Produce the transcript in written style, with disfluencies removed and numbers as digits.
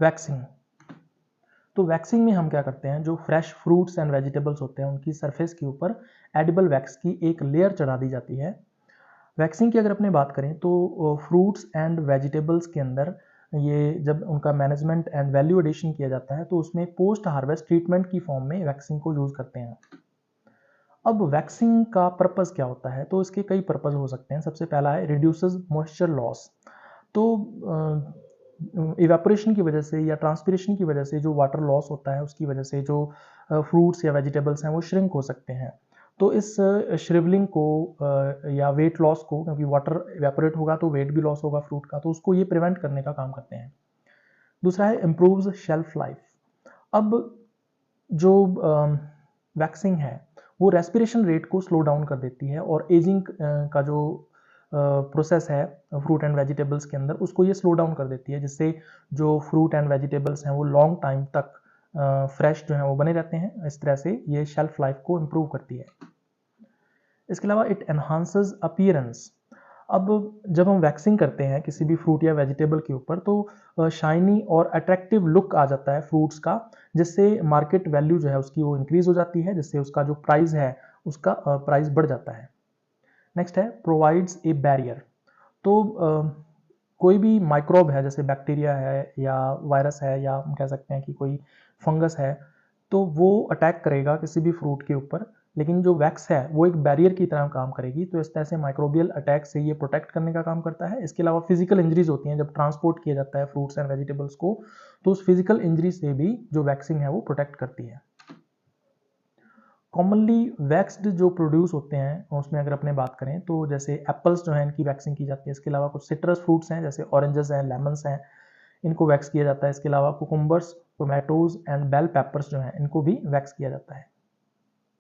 Waxing. तो waxing में हम क्या करते हैं, जो फ्रेश फ्रूट्स एंड वेजिटेबल्स होते हैं उनकी सरफेस के ऊपर एडिबल वैक्स की एक लेयर चढ़ा दी जाती है। वैक्सिंग की अगर अपने बात करें तो फ्रूट्स एंड वेजिटेबल्स के अंदर ये जब उनका मैनेजमेंट एंड वैल्यू एडिशन किया जाता है तो उसमें पोस्ट हार्वेस्ट ट्रीटमेंट की फॉर्म में वैक्सिंग को यूज़ करते हैं। अब वैक्सिंग का पर्पज़ क्या होता है, तो इसके कई पर्पज़ हो सकते हैं। सबसे पहला है रिड्यूसेस मॉइस्चर लॉस। तो इवेपोरेशन की वजह से या ट्रांसपिरेशन की वजह से जो वाटर लॉस होता है उसकी वजह से जो फ्रूट्स या वेजिटेबल्स हैं वो श्रिंक हो सकते हैं। तो इस श्रिवलिंग को या वेट लॉस को, क्योंकि वाटर इवेपोरेट होगा तो वेट भी लॉस होगा फ्रूट का, तो उसको ये प्रिवेंट करने का काम करते हैं। दूसरा है इम्प्रूव्स शेल्फ लाइफ। अब जो वैक्सिंग है वो रेस्पिरेशन रेट को स्लो डाउन कर देती है और एजिंग का जो प्रोसेस है फ्रूट एंड वेजिटेबल्स के अंदर उसको ये स्लो डाउन कर देती है, जिससे जो फ्रूट एंड वेजिटेबल्स हैं वो लॉन्ग टाइम तक फ्रेश जो हैं वो बने रहते हैं। इस तरह से ये शेल्फ लाइफ को इम्प्रूव करती है। इसके अलावा इट एनहांसेस अपीयरेंस। अब जब हम वैक्सिंग करते हैं किसी भी फ्रूट या वेजिटेबल के ऊपर तो शाइनी और अट्रैक्टिव लुक आ जाता है फ्रूट्स का, जिससे मार्केट वैल्यू जो है उसकी वो इंक्रीज हो जाती है, जिससे उसका जो प्राइस है उसका प्राइस बढ़ जाता है। नेक्स्ट है प्रोवाइड्स ए बैरियर। तो कोई भी माइक्रोब है जैसे बैक्टीरिया है या वायरस है या हम कह सकते हैं कि कोई फंगस है, तो वो अटैक करेगा किसी भी फ्रूट के ऊपर, लेकिन जो वैक्स है वो एक बैरियर की तरह काम करेगी। तो इस तरह से माइक्रोबियल अटैक से ये प्रोटेक्ट करने का काम करता है। इसके अलावा फिजिकल इंजरीज होती हैं जब ट्रांसपोर्ट किया जाता है फ्रूट्स एंड वेजिटेबल्स को, तो उस फिजिकल इंजरी से भी जो वैक्सिंग है वो प्रोटेक्ट करती है। कॉमनली वैक्स्ड जो प्रोड्यूस होते हैं उसमें अगर अपने बात करें तो जैसे एप्पल्स जो है इनकी वैक्सिंग की जाती है। इसके अलावा कुछ सिट्रस फ्रूट्स हैं जैसे ऑरेंजेस हैं, लेमन्स हैं, इनको वैक्स किया जाता है। इसके अलावा cucumbers, tomatoes and bell peppers जो हैं इनको भी वैक्स किया जाता है।